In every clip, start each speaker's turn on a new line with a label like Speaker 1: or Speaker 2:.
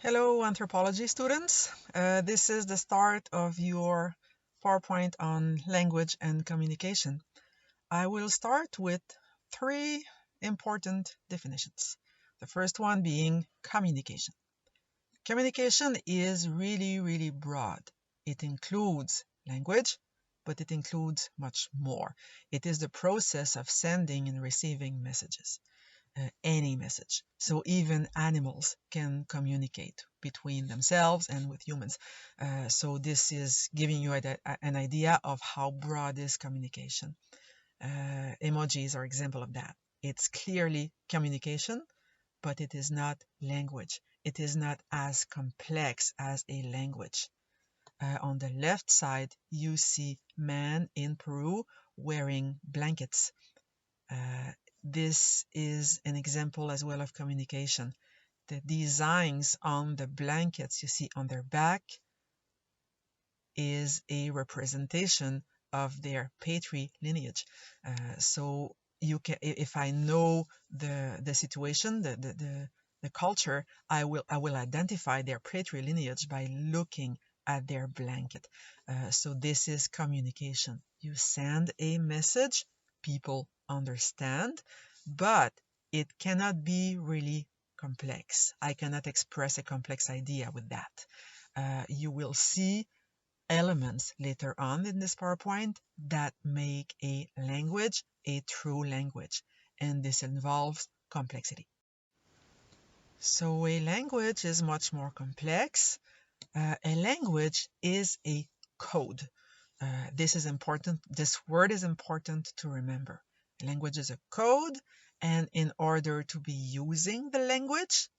Speaker 1: Hello, anthropology students. This is the start of your PowerPoint on language and communication. I will start with three important definitions. The first one being communication. Communication is really broad. It includes language, but it includes much more. It is the process of sending and receiving messages. Any message. So even animals can communicate between themselves and with humans. So this is giving you an idea of how broad is communication. Emojis are example of that. It's clearly communication, but it is not language. It is not as complex as a language. On the left side, you see man in Peru wearing blankets. This is an example as well of communication. The designs on the blankets you see on their back is a representation of their patrilineage. So you can, if I know the situation, the culture, I will identify their patrilineage by looking at their blanket. So this is communication. You send a message, people understand, but it cannot be really complex. I cannot express a complex idea with that. You will see elements later on in this PowerPoint that make a language a true language, and this involves complexity. So a language is much more complex. A language is a code. This is important. This word is important to remember. A language is a code, and in order to be using the language,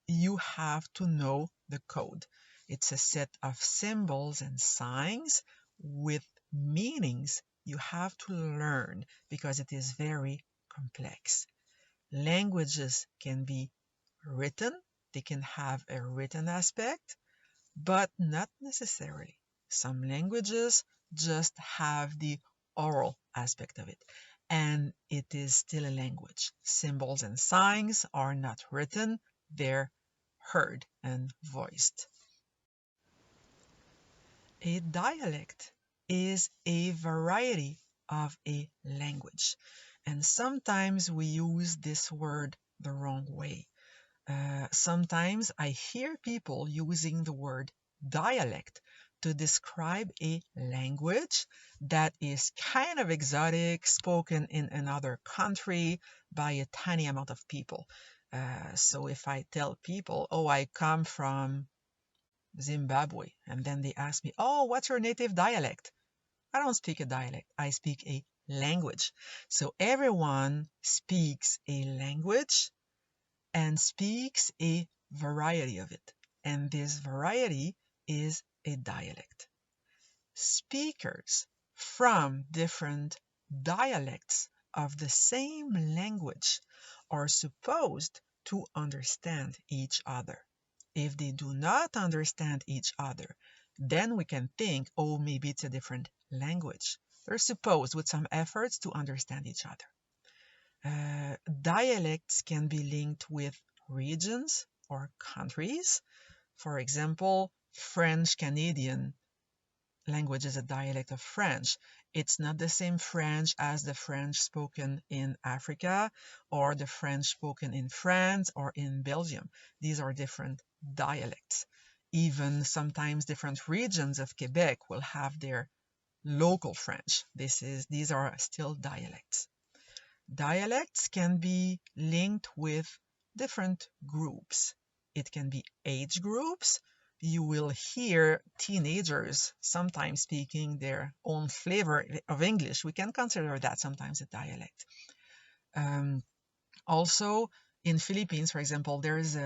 Speaker 1: you have to know the code. It's a set of symbols and signs with meanings you have to learn because it is very complex. Languages can be written, they can have a written aspect, but not necessarily. Some languages just have the oral aspect of it, and it is still a language. Symbols and signs are not written, they're heard and voiced. A dialect is a variety of a language, and sometimes we use this word the wrong way. Sometimes I hear people using the word dialect to describe a language that is kind of exotic, spoken in another country by a tiny amount of people. So if I tell people, oh, I come from Zimbabwe, and then they ask me, oh, what's your native dialect? I don't speak a dialect, I speak a language. So everyone speaks a language and speaks a variety of it. And this variety is a dialect. Speakers from different dialects of the same language are supposed to understand each other. If they do not understand each other, then we can think, oh, maybe it's a different language. They're supposed, with some efforts, to understand each other. Dialects can be linked with regions or countries. For example, French-Canadian language is a dialect of French. It's not the same French as the French spoken in Africa or the French spoken in France or in Belgium. These are different dialects. Even sometimes different regions of Quebec will have their local French. These are still dialects. Dialects can be linked with different groups. It can be age groups. You will hear teenagers sometimes speaking their own flavor of English. We can consider that sometimes a dialect. Also, in Philippines, for example, there is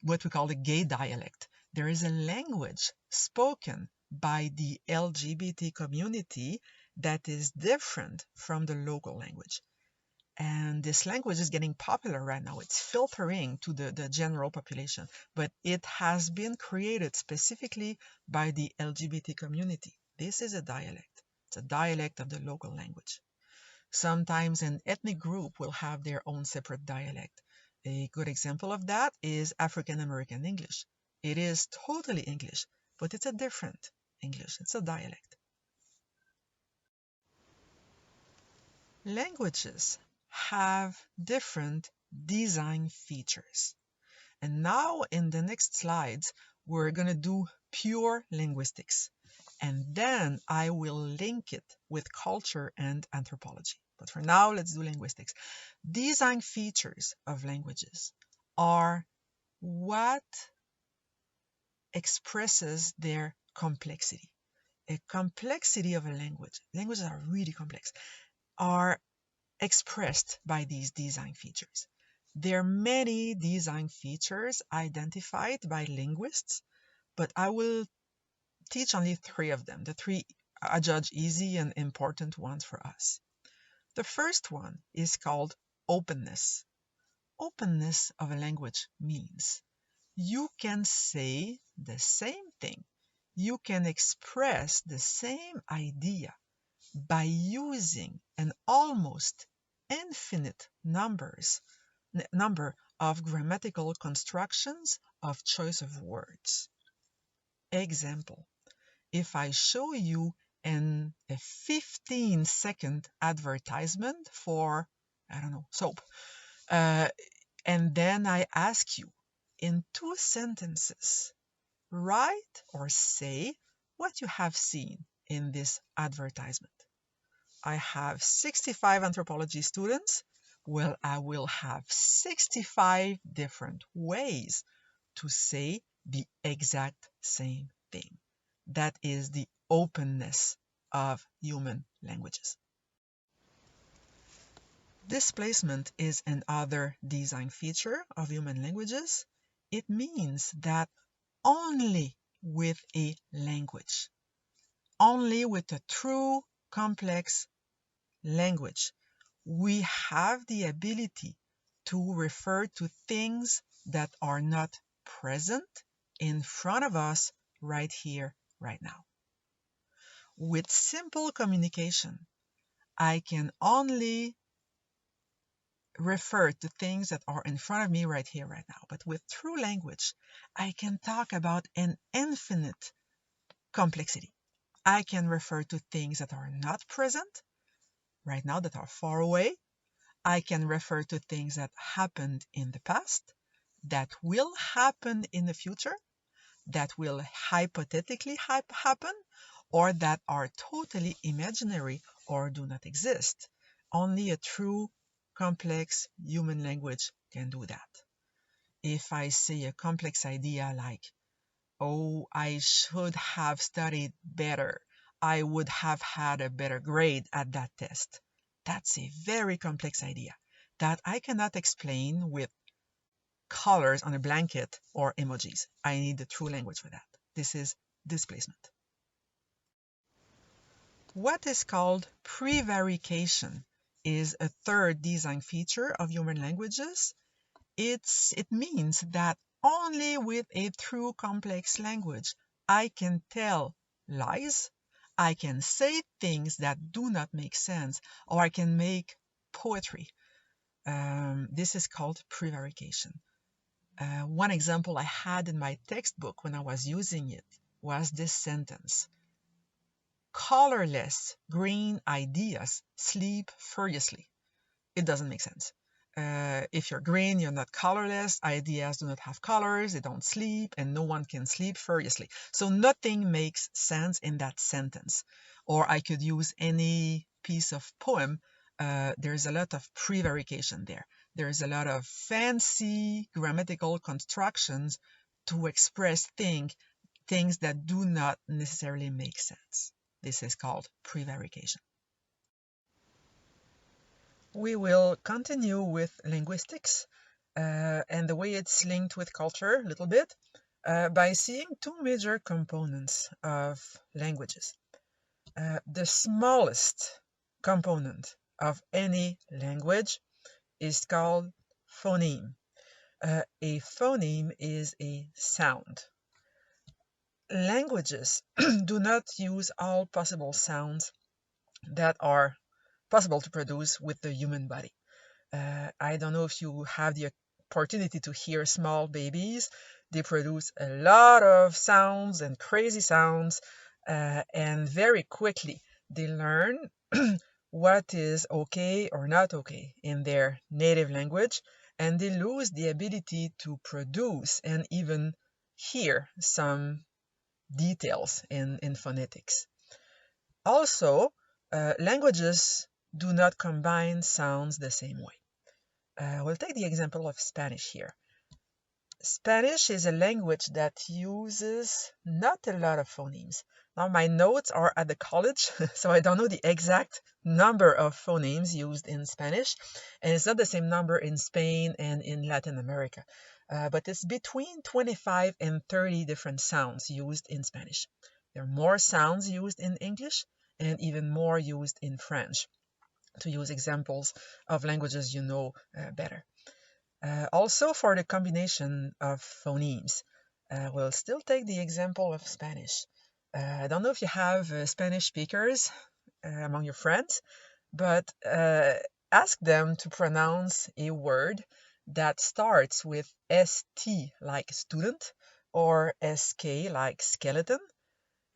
Speaker 1: what we call the gay dialect. There is a language spoken by the LGBT community that is different from the local language. And this language is getting popular right now. It's filtering to the general population, but it has been created specifically by the LGBT community. This is a dialect. It's a dialect of the local language. Sometimes an ethnic group will have their own separate dialect. A good example of that is African American English. It is totally English, but it's a different English. It's a dialect. Languages have different design features. And now in the next slides, we're going to do pure linguistics. And then I will link it with culture and anthropology. But for now, let's do linguistics. Design features of languages are what expresses their complexity. A complexity of a language, languages are really complex, are expressed by these design features. There are many design features identified by linguists, but I will teach only 3 of them, the 3 I judge easy and important ones for us. The first one is called openness. Openness of a language means you can say the same thing, you can express the same idea by using an almost infinite number of grammatical constructions of choice of words. Example, if I show you a 15-second advertisement for, I don't know, soap, and then I ask you in 2 sentences, write or say what you have seen in this advertisement. I have 65 anthropology students. Well, I will have 65 different ways to say the exact same thing. That is the openness of human languages. Displacement is another design feature of human languages. It means that only with a language, only with a true complex language, we have the ability to refer to things that are not present in front of us right here, right now. With simple communication, I can only refer to things that are in front of me right here, right now. But with true language, I can talk about an infinite complexity. I can refer to things that are not present right now, that are far away. I can refer to things that happened in the past, that will happen in the future, that will hypothetically happen, or that are totally imaginary or do not exist. Only a true, complex human language can do that. If I say a complex idea like, oh, I should have studied better, I would have had a better grade at that test. That's a very complex idea that I cannot explain with colors on a blanket or emojis. I need the true language for that. This is displacement. What is called prevarication is a third design feature of human languages. It means that only with a true complex language I can tell lies, I can say things that do not make sense, or I can make poetry. This is called prevarication. One example I had in my textbook when I was using it was this sentence. Colorless green ideas sleep furiously. It doesn't make sense. If you're green, you're not colorless. Ideas do not have colors, they don't sleep, and no one can sleep furiously. So nothing makes sense in that sentence. Or I could use any piece of poem. There's a lot of prevarication there. There's a lot of fancy grammatical constructions to express things that do not necessarily make sense. This is called prevarication. We will continue with linguistics and the way it's linked with culture a little bit by seeing 2 major components of languages. The smallest component of any language is called phoneme. A phoneme is a sound. Languages do not use all possible sounds that are possible to produce with the human body. I don't know if you have the opportunity to hear small babies, they produce a lot of sounds and crazy sounds, and very quickly they learn what is okay or not okay in their native language, and they lose the ability to produce and even hear some details in phonetics. Also, languages do not combine sounds the same way. We'll take the example of Spanish here. Spanish is a language that uses not a lot of phonemes. Now, my notes are at the college, so I don't know the exact number of phonemes used in Spanish, and it's not the same number in Spain and in Latin America, but it's between 25 and 30 different sounds used in Spanish. There are more sounds used in English and even more used in French, to use examples of languages you know better. Also, for the combination of phonemes, we'll still take the example of Spanish. I don't know if you have Spanish speakers among your friends, but ask them to pronounce a word that starts with ST like student or SK like skeleton.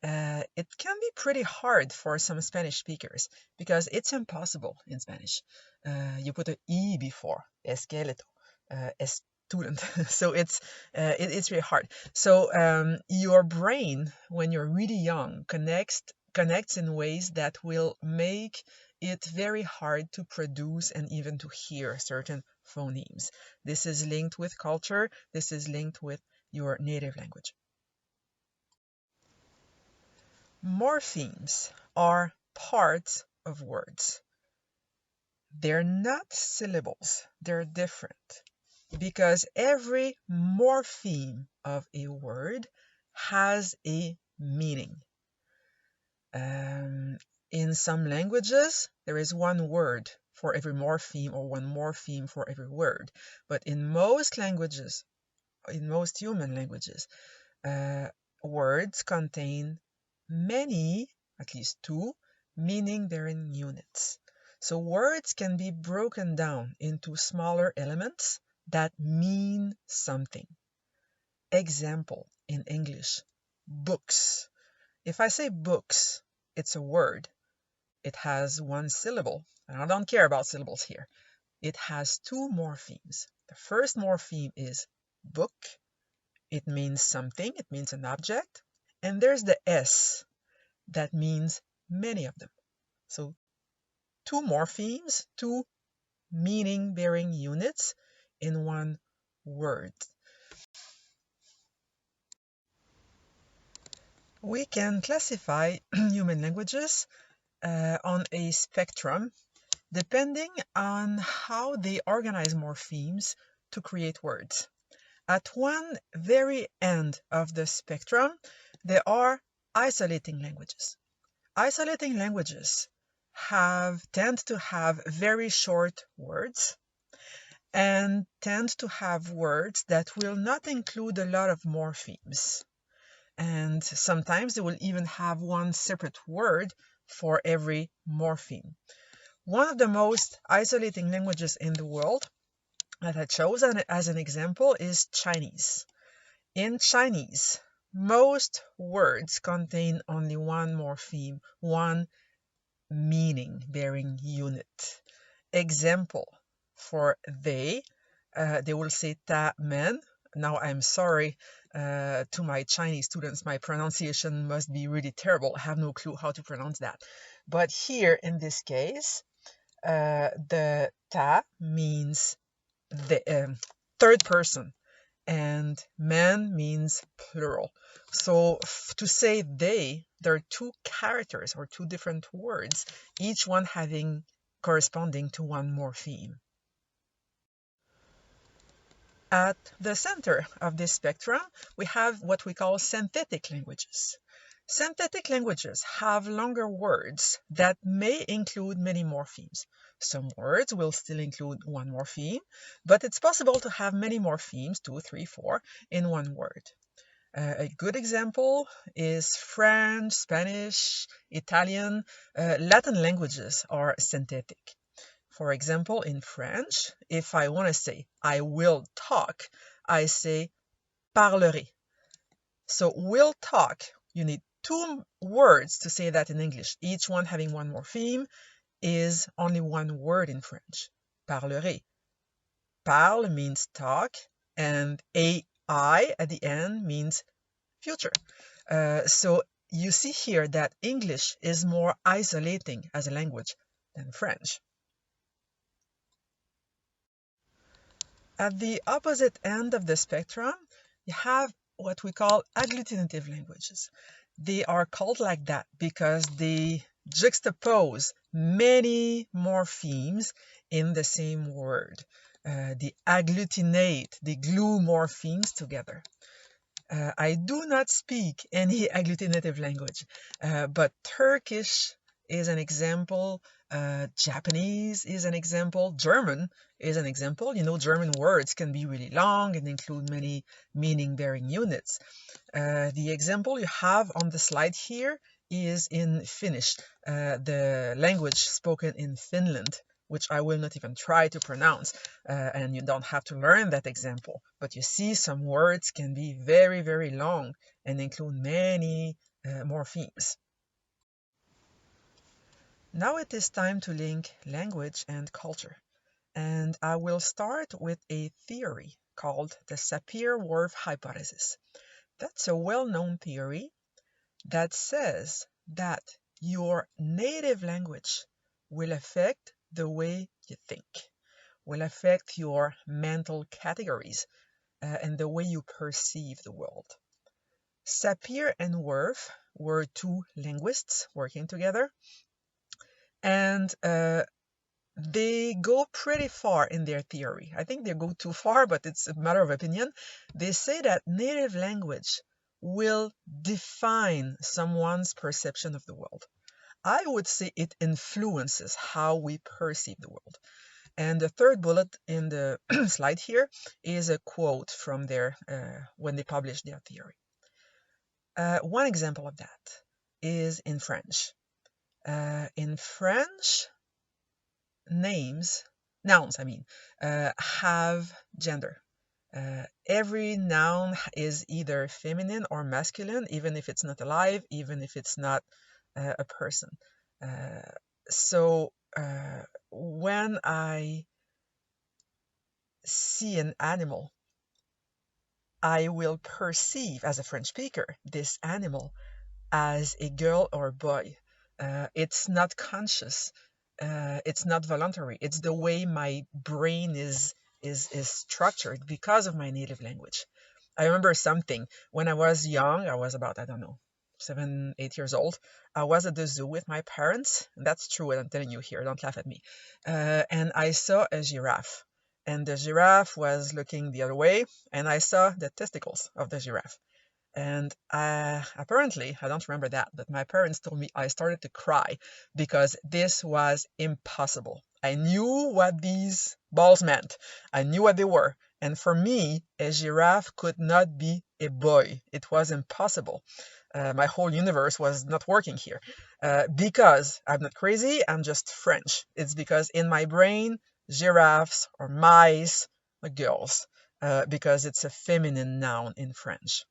Speaker 1: It can be pretty hard for some Spanish speakers because it's impossible in Spanish. You put an E before, esqueleto, student. So it's really hard. So your brain, when you're really young, connects in ways that will make it very hard to produce and even to hear certain phonemes. This is linked with culture. This is linked with your native language. Morphemes are parts of words. They're not syllables, they're different because every morpheme of a word has a meaning. In some languages, there is one word for every morpheme or one morpheme for every word. But in most languages, in most human languages, words contain many, at least two, meaning-bearing units. So words can be broken down into smaller elements that mean something. Example in English, books. If I say books, it's a word. It has one syllable, and I don't care about syllables here. It has two morphemes. The first morpheme is book. It means something, it means an object. And there's the S, that means many of them. So two morphemes, two meaning-bearing units in one word. We can classify human languages on a spectrum depending on how they organize morphemes to create words. At one very end of the spectrum, there are isolating languages. Isolating languages tend to have very short words and tend to have words that will not include a lot of morphemes. And sometimes they will even have one separate word for every morpheme. One of the most isolating languages in the world that I chose as an example is Chinese. In Chinese, most words contain only one morpheme, one meaning-bearing unit. Example for they will say ta men. Now I'm sorry to my Chinese students, my pronunciation must be really terrible. I have no clue how to pronounce that. But here in this case, the ta means the third person, and man means plural. So to say they, there are two characters or two different words, each one having corresponding to one morpheme. At the center of this spectrum, we have what we call synthetic languages. Synthetic languages have longer words that may include many morphemes. Some words will still include one morpheme, but it's possible to have many morphemes, 2, 3, 4, in one word. A good example is French, Spanish, Italian, Latin languages are synthetic. For example, in French, if I want to say I will talk, I say parlerai. So will talk, you need two words to say that in English, each one having one morpheme, is only one word in French, parlerai. Parle means talk, and ai at the end means future. So you see here that English is more isolating as a language than French. At the opposite end of the spectrum, you have what we call agglutinative languages. They are called like that because they juxtapose many morphemes in the same word. They agglutinate, they glue morphemes together. I do not speak any agglutinative language, but Turkish is an example, Japanese is an example, German is an example. You know, German words can be really long and include many meaning-bearing units. The example you have on the slide here is in Finnish, the language spoken in Finland, which I will not even try to pronounce, and you don't have to learn that example. But you see some words can be very, very long and include many morphemes. Now it is time to link language and culture. And I will start with a theory called the Sapir-Whorf hypothesis. That's a well-known theory that says that your native language will affect the way you think, will affect your mental categories, and the way you perceive the world. Sapir and Whorf were two linguists working together, and they go pretty far in their theory. I think they go too far, but it's a matter of opinion. They say that native language will define someone's perception of the world. I would say it influences how we perceive the world. And the third bullet in the slide here is a quote from their when they published their theory. One example of that is in French. In French, nouns, have gender. Every noun is either feminine or masculine, even if it's not alive, even if it's not a person. So when I see an animal, I will perceive, as a French speaker, this animal as a girl or a boy. It's not conscious. It's not voluntary. It's the way my brain is structured because of my native language. I remember something when I was young. I was about, I don't know, 7, 8 years old. I was at the zoo with my parents. And that's true what I'm telling you here. Don't laugh at me. And I saw a giraffe. And the giraffe was looking the other way. And I saw the testicles of the giraffe. And apparently, I don't remember that, but my parents told me I started to cry because this was impossible. I knew what these balls meant. I knew what they were. And for me, a giraffe could not be a boy. It was impossible. My whole universe was not working here. Because I'm not crazy, I'm just French. It's because in my brain, giraffes or mice are girls, because it's a feminine noun in French.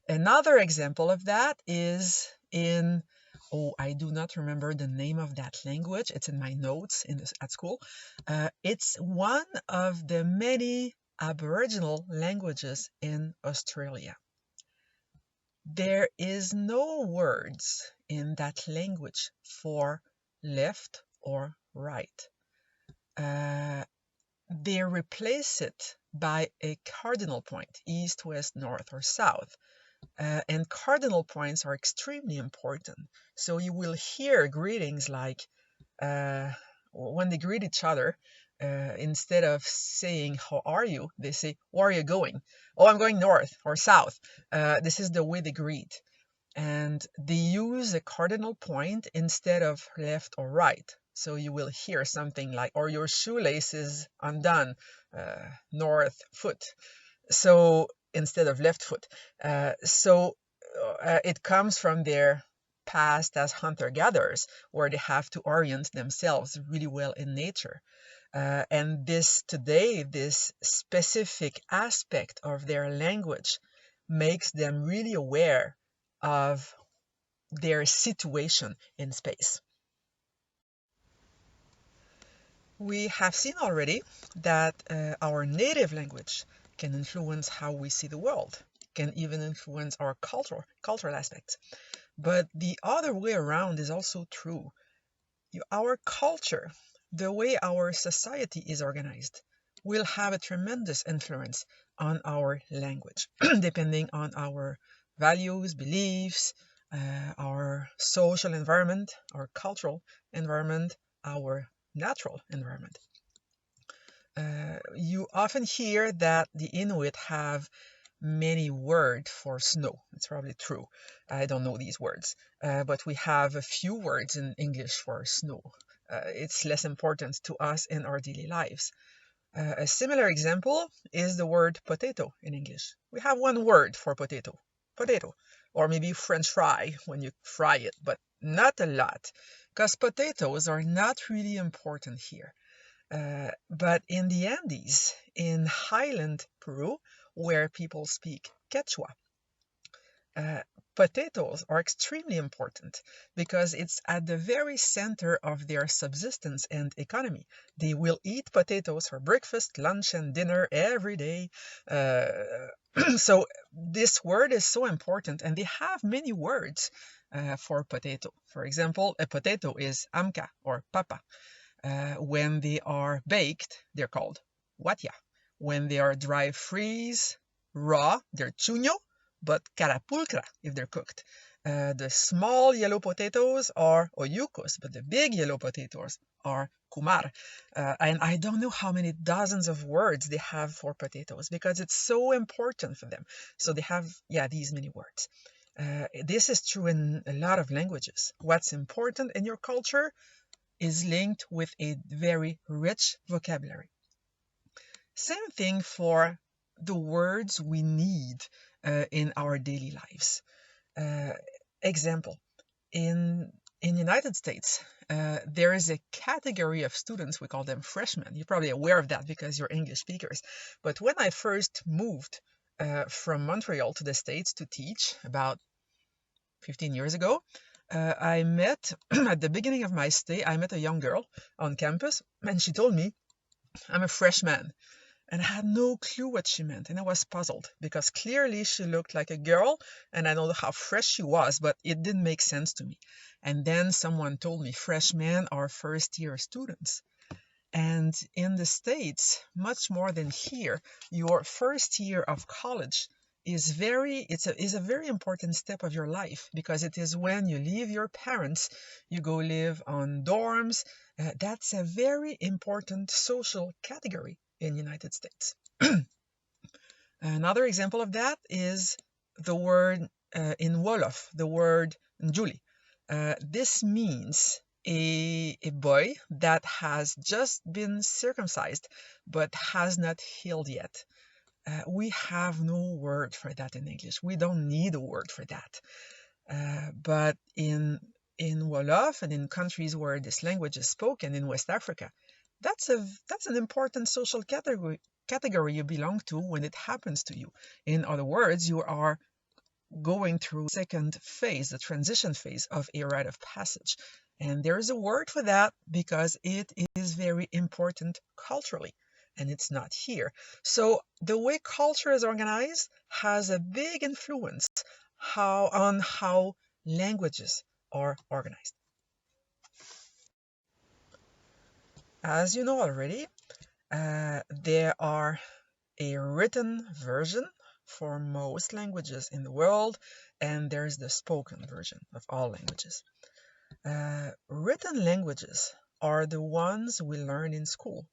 Speaker 1: Another example of that is in, I do not remember the name of that language. It's in my notes at school. It's one of the many Aboriginal languages in Australia. There is no words in that language for left or right. They replace it by a cardinal point, east, west, north, or south. And cardinal points are extremely important. So you will hear greetings like when they greet each other, instead of saying, how are you? They say, where are you going? Oh, I'm going north or south. This is the way they greet. And they use a cardinal point instead of left or right. So you will hear something like, or your shoelace is undone, north foot. So instead of left foot. It comes from their past as hunter-gatherers, where they have to orient themselves really well in nature. And this specific aspect of their language makes them really aware of their situation in space. We have seen already that our native language can influence how we see the world, can even influence our cultural aspects. But the other way around is also true. Our culture, the way our society is organized, will have a tremendous influence on our language, depending on our values, beliefs, our social environment, our cultural environment, our natural environment. You often hear that the Inuit have many words for snow. It's probably true. I don't know these words, but we have a few words in English for snow. It's less important to us in our daily lives. A similar example is the word potato in English. We have one word for potato, or maybe French fry when you fry it, but not a lot, because potatoes are not really important here. But in the Andes, in highland Peru, where people speak Quechua, uh, potatoes are extremely important because it's at the very center of their subsistence and economy. They will eat potatoes for breakfast, lunch, and dinner every day. Uh, so this word is so important, and they have many words for potato. For example, a potato is amka or papa. When they are baked, they're called watia. When they are dry freeze, raw, they're chuño, but carapulcra if they're cooked. The small yellow potatoes are oyucos, but the big yellow potatoes are kumar. And I don't know how many dozens of words they have for potatoes because it's so important for them. So they have, yeah, these many words. This is true in a lot of languages. What's important in your culture is linked with a very rich vocabulary. Same thing for the words we need in our daily lives. Example, in United States, there is a category of students, we call them freshmen. You're probably aware of that because you're English speakers. But when I first moved from Montreal to the States to teach about 15 years ago, I met, at the beginning of my stay, I met a young girl on campus, and she told me, I'm a freshman. And I had no clue what she meant, and I was puzzled, because clearly she looked like a girl, and I know how fresh she was, but it didn't make sense to me. And then someone told me freshmen are first-year students. And in the States, much more than here, your first year of college is a very important step of your life because it is when you leave your parents, you go live on dorms. That's a very important social category in the United States. Another example of that is the word in Wolof, the word njuli. This means a boy that has just been circumcised but has not healed yet. We have no word for that in English. We don't need a word for that. But in Wolof and in countries where this language is spoken in West Africa, that's an important social category you belong to when it happens to you. In other words, you are going through second phase, the transition phase of a rite of passage. And there is a word for that because it is very important culturally, and it's not here. So the way culture is organized has a big influence on how languages are organized. As you know already, there are a written version for most languages in the world, and there's the spoken version of all languages. Written languages are the ones we learn in school.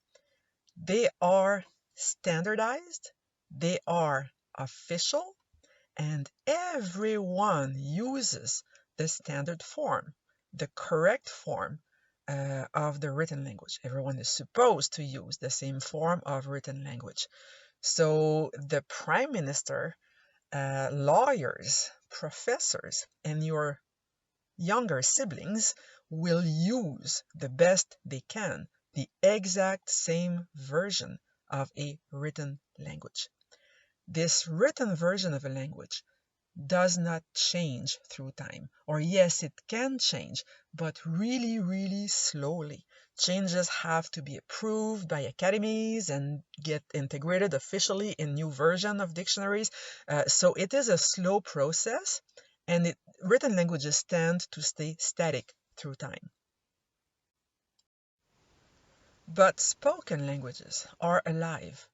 Speaker 1: They are standardized, they are official, and everyone uses the standard form, the correct form of the written language. Everyone is supposed to use the same form of written language. So the prime minister, lawyers, professors, and your younger siblings will use the best they can the exact same version of a written language. This written version of a language does not change through time. Or yes, it can change, but really, really slowly. Changes have to be approved by academies and get integrated officially in new version of dictionaries. So it is a slow process, and written languages tend to stay static through time. But spoken languages are alive.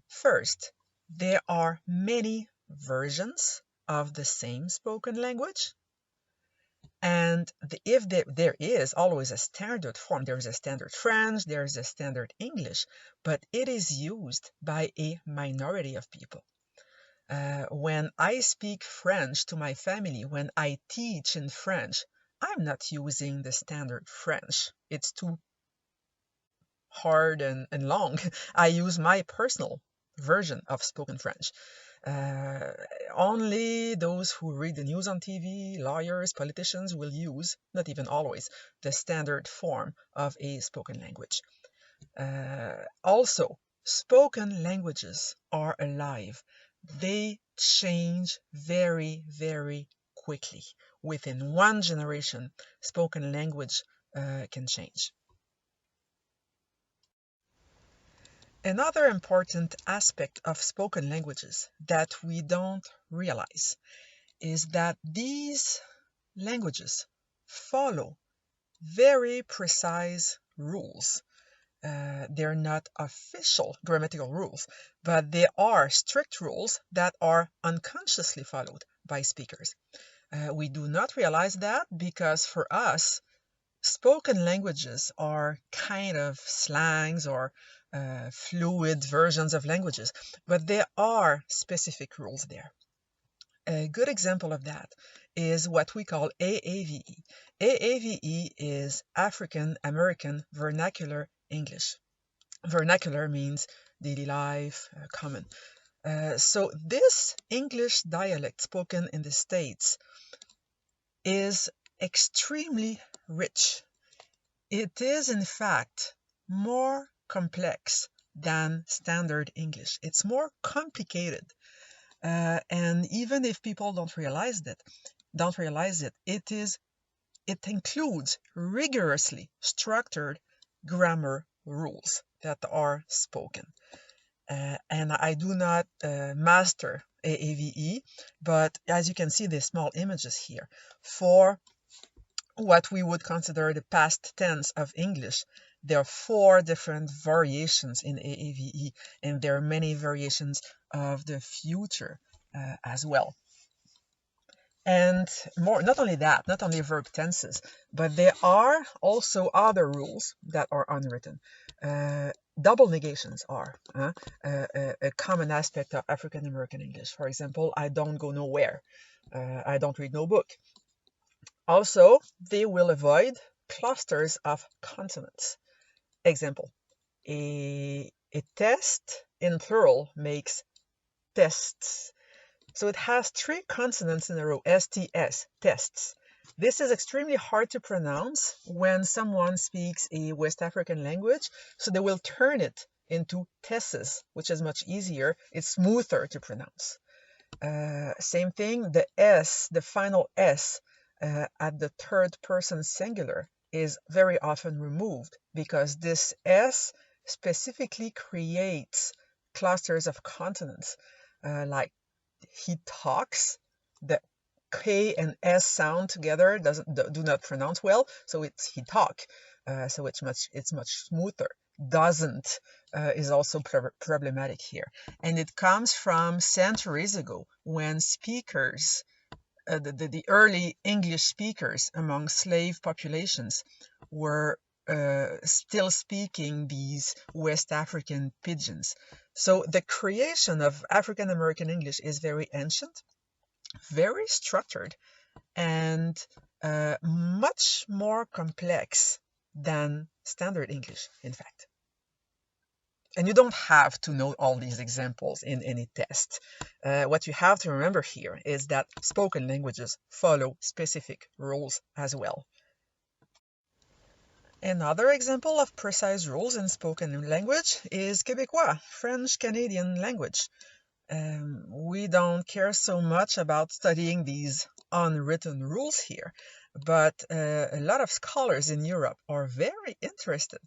Speaker 1: First, there are many versions of the same spoken language. And if there is always a standard form, there is a standard French, there is a standard English, but it is used by a minority of people. When I speak French to my family, when I teach in French, I'm not using the standard French. It's too hard and long. I use my personal version of spoken French. Uh, Only those who read the news on TV, lawyers, politicians will use, not even always, the standard form of a spoken language. Also, spoken languages are alive. They change very, very quickly. Within one generation, spoken language can change. Another important aspect of spoken languages that we don't realize is that these languages follow very precise rules. They're not official grammatical rules, but they are strict rules that are unconsciously followed by speakers. We do not realize that because for us, spoken languages are kind of slangs or fluid versions of languages, but there are specific rules there. A good example of that is what we call AAVE. AAVE is African American Vernacular English. Vernacular means daily life, common. So this English dialect spoken in the States is extremely rich. It is, in fact, more complex than standard English. It's more complicated. And even if people don't realize it, it includes rigorously structured grammar rules that are spoken. And I do not master AAVE, but as you can see, the small images here for what we would consider the past tense of English. There are 4 different variations in AAVE, and there are many variations of the future as well. And more, not only that, not only verb tenses, but there are also other rules that are unwritten. Double negations are a common aspect of African American English. For example, I don't go nowhere. I don't read no book. Also, they will avoid clusters of consonants. Example, a test in plural makes tests. So it has 3 consonants in a row, STS, tests. This is extremely hard to pronounce when someone speaks a West African language, so they will turn it into tesses, which is much easier. It's smoother to pronounce. Same thing, the S, the final S at the third person singular is very often removed because this S specifically creates clusters of consonants like he talks. The K and S sound together do not pronounce well, so it's he talk. So it's much smoother. Doesn't is also problematic here, and it comes from centuries ago when speakers, the early English speakers among slave populations, were still speaking these West African pidgins. So the creation of African American English is very ancient, very structured, and much more complex than standard English, in fact. And you don't have to know all these examples in any test. What you have to remember here is that spoken languages follow specific rules as well. Another example of precise rules in spoken language is Québécois, French-Canadian language. We don't care so much about studying these unwritten rules here, but a lot of scholars in Europe are very interested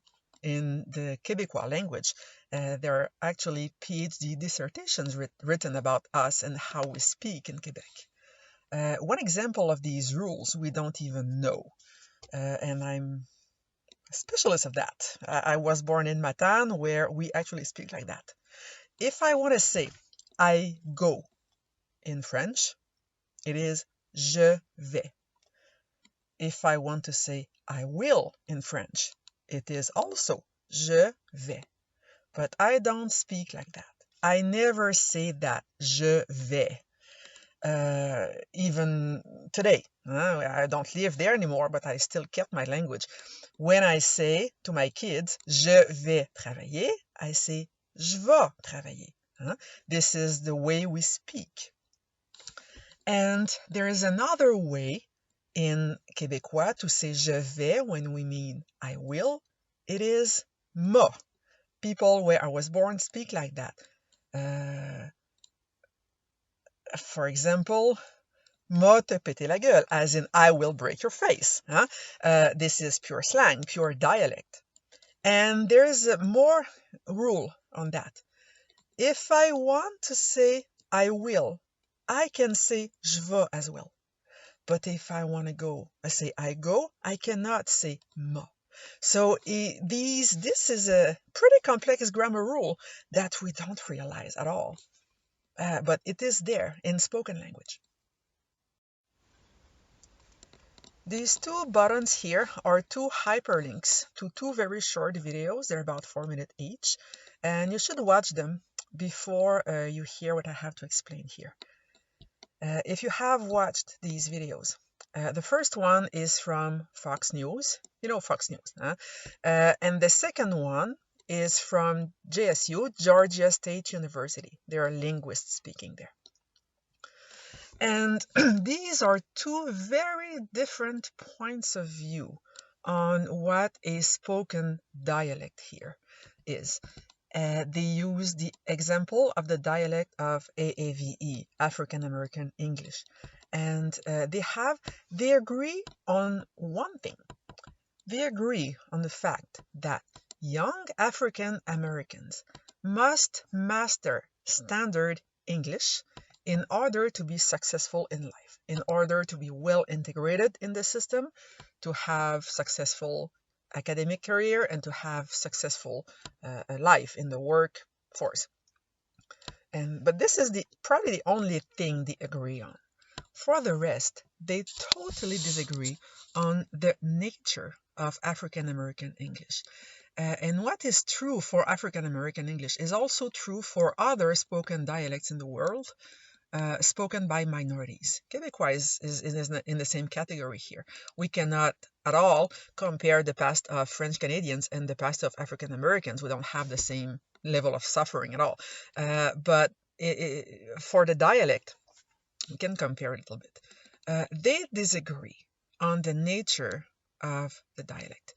Speaker 1: in the Québécois language. There are actually PhD dissertations written about us and how we speak in Quebec. One example of these rules we don't even know, and I'm a specialist of that. I was born in Matane, where we actually speak like that. If I want to say I go in French, it is je vais. If I want to say I will in French, it is also je vais. But I don't speak like that. I never say that je vais. Even today, I don't live there anymore, but I still kept my language. When I say to my kids, je vais travailler, I say je vais travailler. This is the way we speak. And there is another way in Québécois to say je vais when we mean I will. It is me. People where I was born speak like that. For example, me te péter la gueule, as in I will break your face. This is pure slang, pure dialect. And there is more rule on that. If I want to say I will, I can say je vais as well. But if I want to say I go, I cannot say me. So this is a pretty complex grammar rule that we don't realize at all. But it is there in spoken language. These two buttons here are two hyperlinks to two very short videos. They're about 4 minutes each, and you should watch them before you hear what I have to explain here. If you have watched these videos, the first one is from Fox News. You know Fox News, huh? And the second one is from JSU, Georgia State University. There are linguists speaking there. And these are two very different points of view on what a spoken dialect here is. They use the example of the dialect of AAVE, African American English. And they agree on one thing. They agree on the fact that young African Americans must master standard English in order to be successful in life, in order to be well integrated in the system, to have successful academic career, and to have successful life in the workforce. But this is probably the only thing they agree on. For the rest, they totally disagree on the nature of African American English. And what is true for African American English is also true for other spoken dialects in the world, spoken by minorities. Québécois is in the same category here. We cannot at all compare the past of French Canadians and the past of African Americans. We don't have the same level of suffering at all. But for the dialect, we can compare a little bit. They disagree on the nature of the dialect.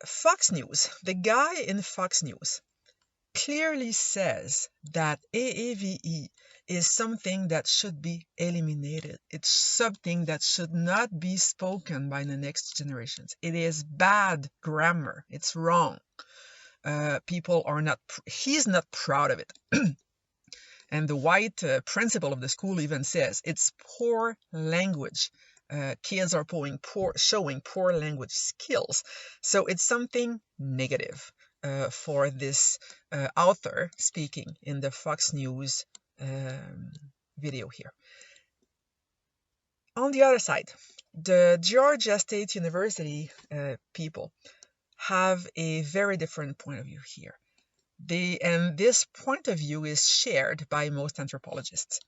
Speaker 1: Fox News, the guy in Fox News, clearly says that AAVE is something that should be eliminated. It's something that should not be spoken by the next generations. It is bad grammar. It's wrong. He's not proud of it. And the white principal of the school even says it's poor language. Kids are showing poor language skills. So it's something negative for this author speaking in the Fox News video here. On the other side, the Georgia State University people have a very different point of view here. And this point of view is shared by most anthropologists.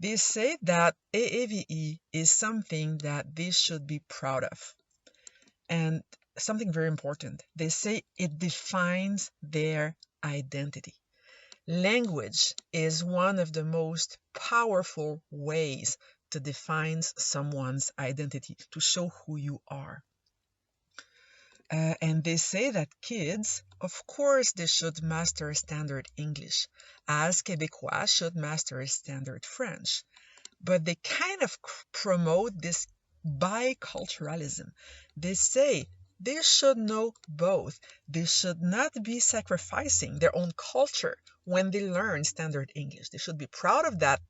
Speaker 1: They say that AAVE is something that they should be proud of. And something very important, they say it defines their identity. Language is one of the most powerful ways to define someone's identity, to show who you are. And they say that kids, of course, they should master standard English, as Québécois should master standard French. But they kind of promote this biculturalism. They say they should know both. They should not be sacrificing their own culture when they learn standard English. They should be proud of that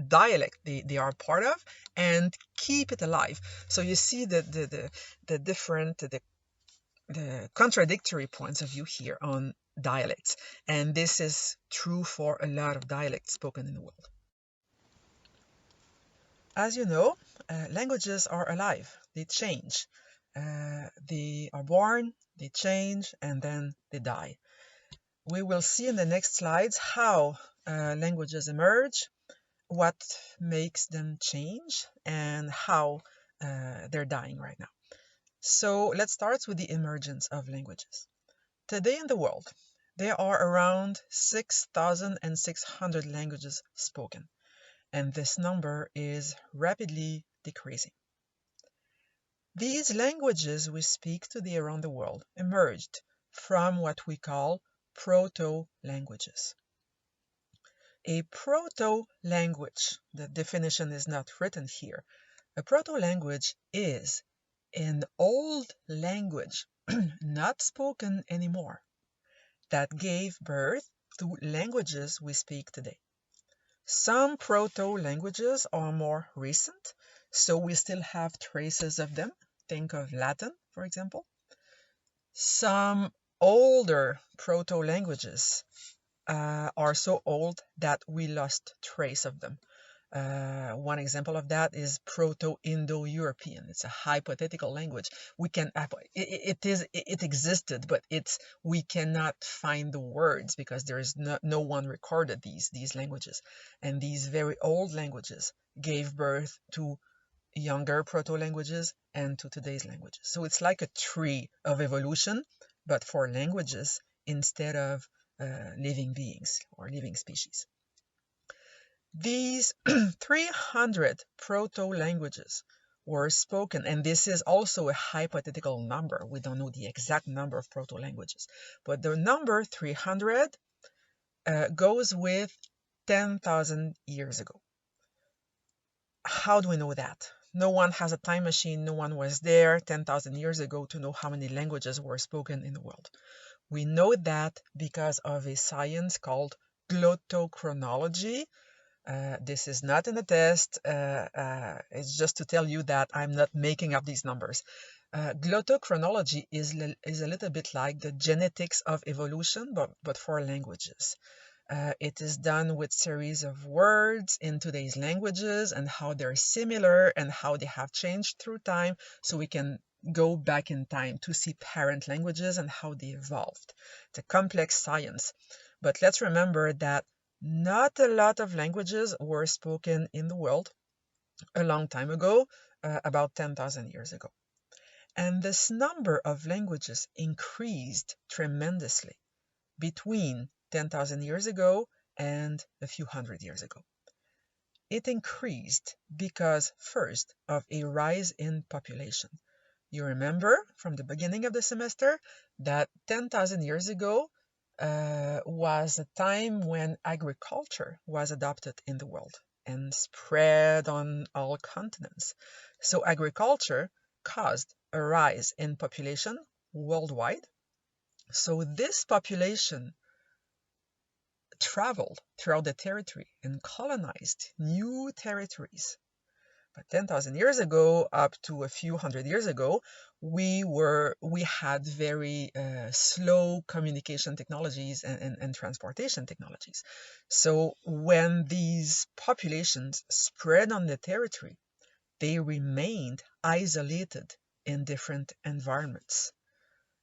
Speaker 1: dialect they are part of and keep it alive. So you see the different, the contradictory points of view here on dialects. And this is true for a lot of dialects spoken in the world. As you know, languages are alive. They change. They are born, they change, and then they die. We will see in the next slides how languages emerge, what makes them change, and how they're dying right now. So let's start with the emergence of languages. Today in the world, there are around 6,600 languages spoken, and this number is rapidly decreasing. These languages we speak today around the world emerged from what we call proto-languages. A proto-language, the definition is not written here. A proto-language is an old language, not spoken anymore, that gave birth to languages we speak today. Some proto-languages are more recent, so we still have traces of them. Think of Latin, for example. Some older proto-languages are so old that we lost trace of them. One example of that is Proto-Indo-European. It's a hypothetical language. It existed, but we cannot find the words because there is no one recorded these languages. And these very old languages gave birth to younger proto-languages and to today's languages. So it's like a tree of evolution, but for languages instead of living beings or living species. These 300 proto-languages were spoken, and this is also a hypothetical number. We don't know the exact number of proto-languages, but the number 300 goes with 10,000 years ago. How do we know that? No one has a time machine. No one was there 10,000 years ago to know how many languages were spoken in the world. We know that because of a science called glottochronology. This is not in the test. It's just to tell you that I'm not making up these numbers. Glottochronology is a little bit like the genetics of evolution, but for languages. It is done with series of words in today's languages and how they're similar and how they have changed through time, so we can go back in time to see parent languages and how they evolved. It's a complex science, but let's remember that not a lot of languages were spoken in the world a long time ago, about 10,000 years ago. And this number of languages increased tremendously between 10,000 years ago and a few hundred years ago. It increased because, first, of a rise in population. You remember from the beginning of the semester that 10,000 years ago was a time when agriculture was adopted in the world and spread on all continents. So agriculture caused a rise in population worldwide. So this population traveled throughout the territory and colonized new territories. But 10,000 years ago, up to a few hundred years ago, we had very slow communication technologies and transportation technologies. So when these populations spread on the territory, they remained isolated in different environments,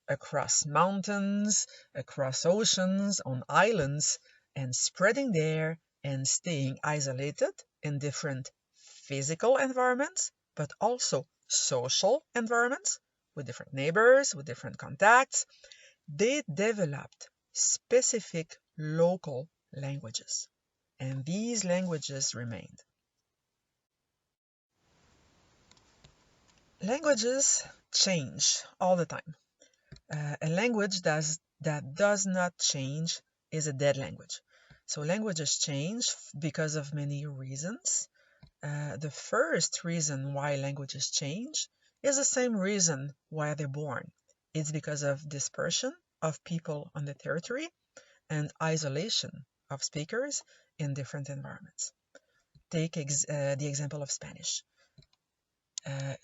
Speaker 1: across mountains, across oceans, on islands, and spreading there and staying isolated in different physical environments, but also social environments with different neighbors, with different contacts. They developed specific local languages. And these languages remained. Languages change all the time. A language that does not change is a dead language. So languages change because of many reasons. The first reason why languages change is the same reason why they're born. It's because of dispersion of people on the territory and isolation of speakers in different environments. Take the example of Spanish.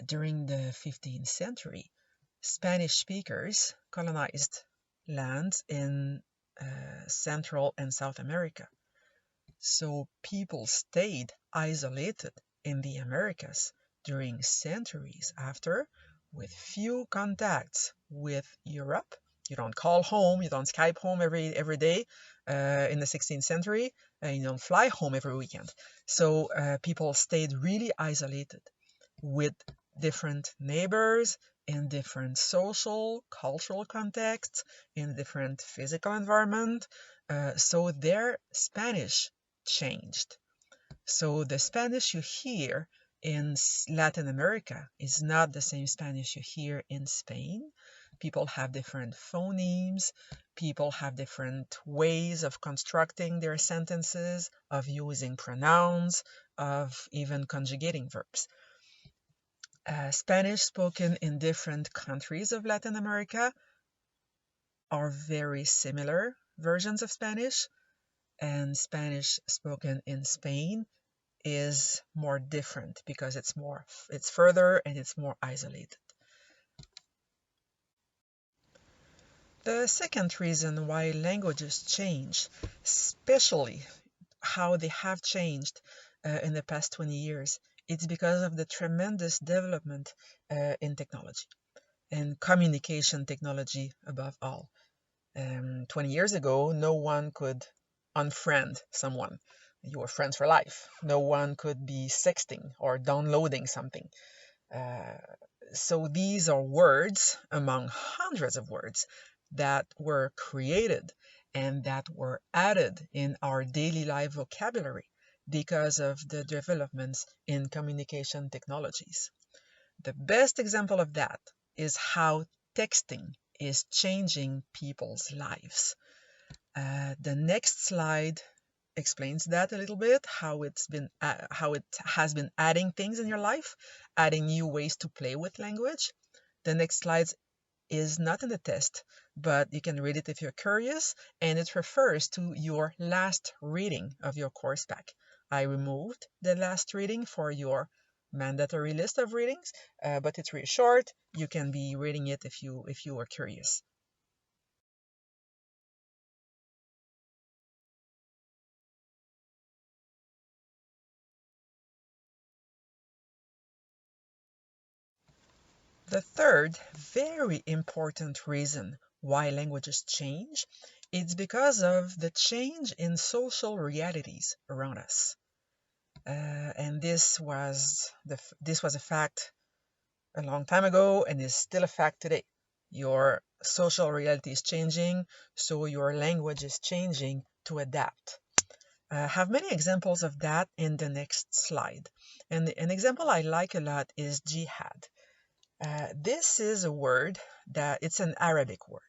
Speaker 1: During the 15th century, Spanish speakers colonized lands in Central and South America. So people stayed isolated in the Americas during centuries after, with few contacts with Europe. You don't call home, you don't Skype home every day in the 16th century, you don't fly home every weekend. So people stayed really isolated with different neighbors in different social, cultural contexts, in different physical environment. So their Spanish changed. So the Spanish you hear in Latin America is not the same Spanish you hear in Spain. People have different phonemes, people have different ways of constructing their sentences, of using pronouns, of even conjugating verbs. Spanish spoken in different countries of Latin America are very similar versions of Spanish, and Spanish spoken in Spain is more different because it's further and it's more isolated. The second reason why languages change, especially how they have changed in the past 20 years, it's because of the tremendous development in technology and communication technology above all. 20 years ago, no one could unfriend someone. You were friends for life. No one could be sexting or downloading something. So these are words among hundreds of words that were created and that were added in our daily life vocabulary because of the developments in communication technologies. The best example of that is how texting is changing people's lives. The next slide explains that a little bit, how it has been adding things in your life, adding new ways to play with language. The next slide is not in the test, but you can read it if you're curious, and it refers to your last reading of your course pack. I removed the last reading for your mandatory list of readings, but it's really short. You can be reading it if you are curious. The third very important reason why languages change is because of the change in social realities around us. And this was a fact a long time ago and is still a fact today. Your social reality is changing, so your language is changing to adapt. I have many examples of that in the next slide. And an example I like a lot is jihad. This is a word that it's an Arabic word,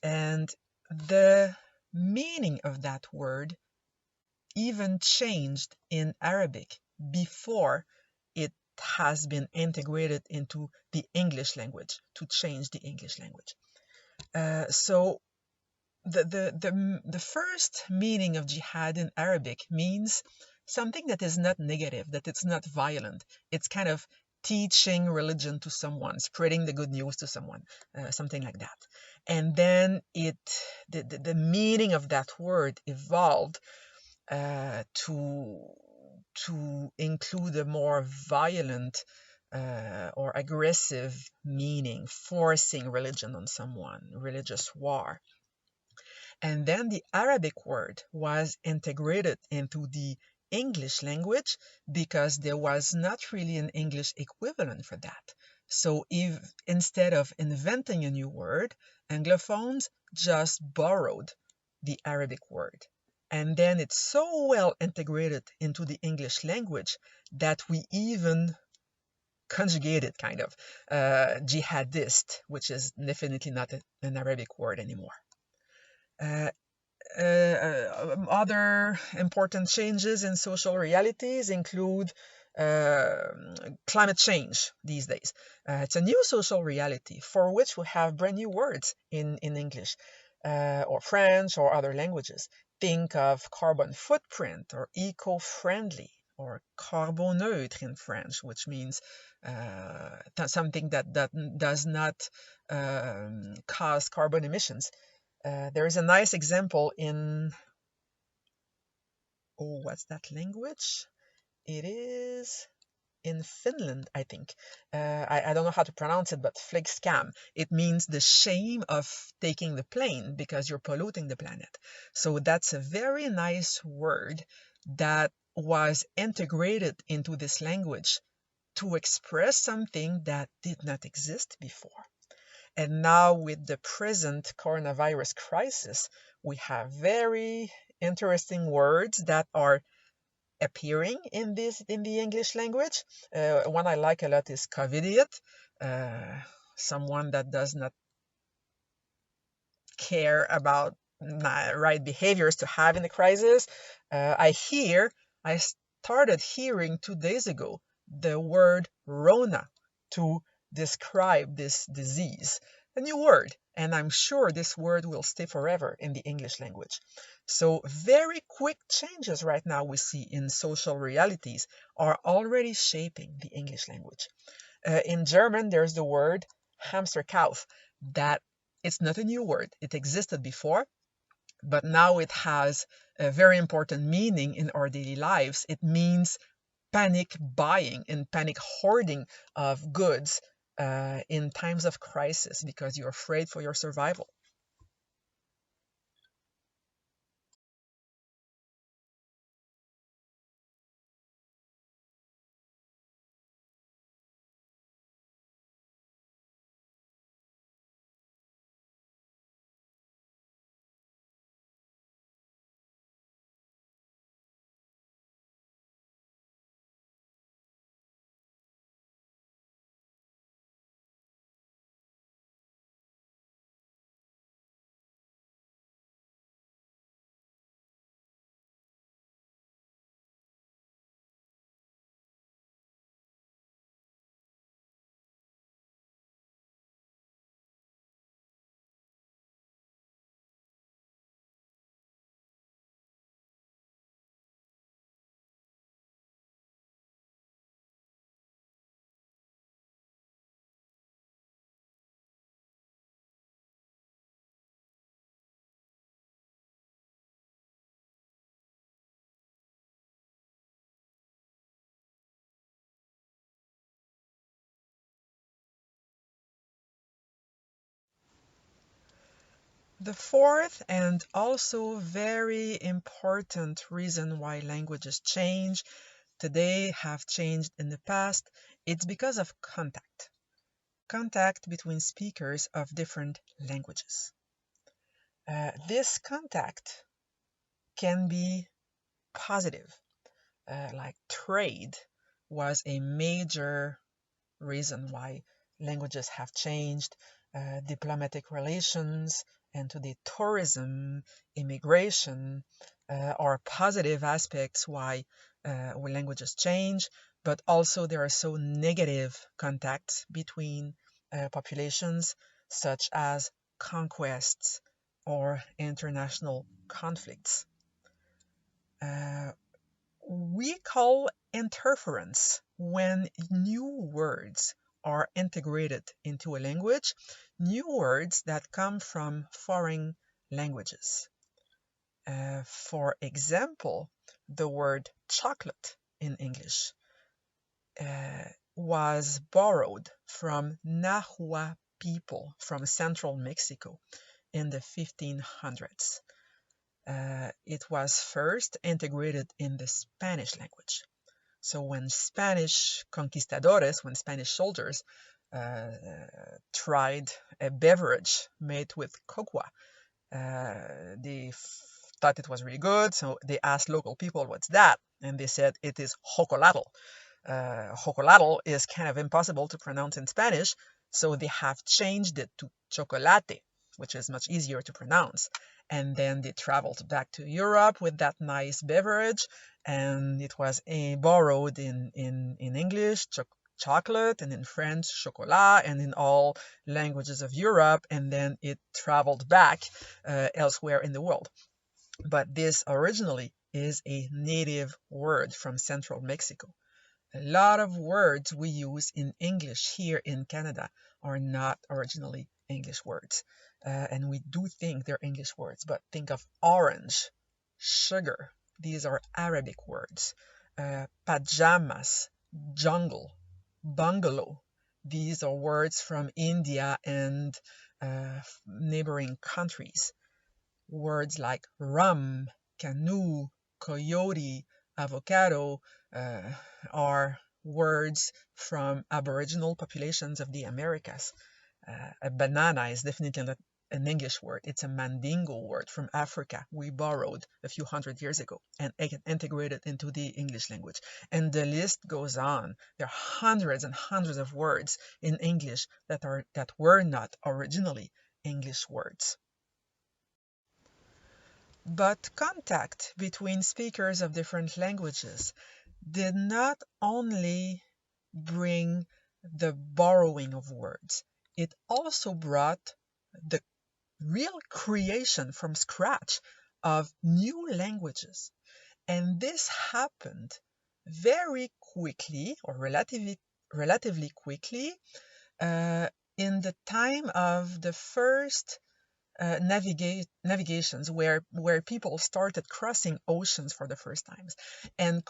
Speaker 1: and the meaning of that word even changed in Arabic before it has been integrated into the English language to change the English language. So the first meaning of jihad in Arabic means something that is not negative, that it's not violent. It's kind of teaching religion to someone, spreading the good news to someone, something like that. And then the meaning of that word evolved to include a more violent or aggressive meaning, forcing religion on someone, religious war. And then the Arabic word was integrated into the English language because there was not really an English equivalent for that. So if instead of inventing a new word, Anglophones just borrowed the Arabic word. And then it's so well integrated into the English language that we even conjugated kind of jihadist, which is definitely not an Arabic word anymore. Uh, Other important changes in social realities include uh, climate change these days. It's a new social reality for which we have brand new words in English or French or other languages. Think of carbon footprint or eco-friendly or carboneutre in French, which means something that does not cause carbon emissions. There is a nice example in, oh, what's that language? It is in Finland, I think. I don't know how to pronounce it, but flygskam. It means the shame of taking the plane because you're polluting the planet. So that's a very nice word that was integrated into this language to express something that did not exist before. And now with the present coronavirus crisis, we have very interesting words that are appearing in the English language. One I like a lot is covidiot, uh, someone that does not care about right behaviors to have in a crisis. I started hearing 2 days ago the word Rona to describe this disease. A new word, and I'm sure this word will stay forever in the English language. So very quick changes right now we see in social realities are already shaping the English language. In German, there's the word Hamsterkauf that it's not a new word. It existed before, but now it has a very important meaning in our daily lives. It means panic buying and panic hoarding of goods in times of crisis because you're afraid for your survival. The fourth and also very important reason why languages change today have changed in the past, it's because of contact between speakers of different languages. This contact can be positive, like trade was a major reason why languages have changed, diplomatic relations, and today tourism, immigration are positive aspects why languages change, but also there are so negative contacts between populations, such as conquests or international conflicts. Uh, we call interference when new words are integrated into a language, new words that come from foreign languages. For example, the word chocolate in English was borrowed from Nahua people from central Mexico in the 1500s. It was first integrated in the Spanish language. So when Spanish conquistadores, when Spanish soldiers tried a beverage made with cocoa. They thought it was really good, so they asked local people, "What's that?" And they said it is chocolate. Chocolate is kind of impossible to pronounce in Spanish, so they have changed it to chocolate, which is much easier to pronounce. And then they traveled back to Europe with that nice beverage, and it was borrowed in English, chocolate, and in French, chocolat, and in all languages of Europe, and then it traveled back elsewhere in the world. But this originally is a native word from central Mexico. A lot of words we use in English here in Canada are not originally English words. And we do think they're English words, but think of orange, sugar. These are Arabic words. Pajamas, jungle, bungalow. These are words from India and neighboring countries. Words like rum, canoe, coyote, avocado are words from Aboriginal populations of the Americas. A banana is definitely not an English word. It's a Mandingo word from Africa we borrowed a few hundred years ago and integrated into the English language. And the list goes on. There are hundreds and hundreds of words in English that were not originally English words. But contact between speakers of different languages did not only bring the borrowing of words, it also brought the real creation from scratch of new languages. And this happened very quickly, or relatively quickly, in the time of the first navigations where people started crossing oceans for the first times and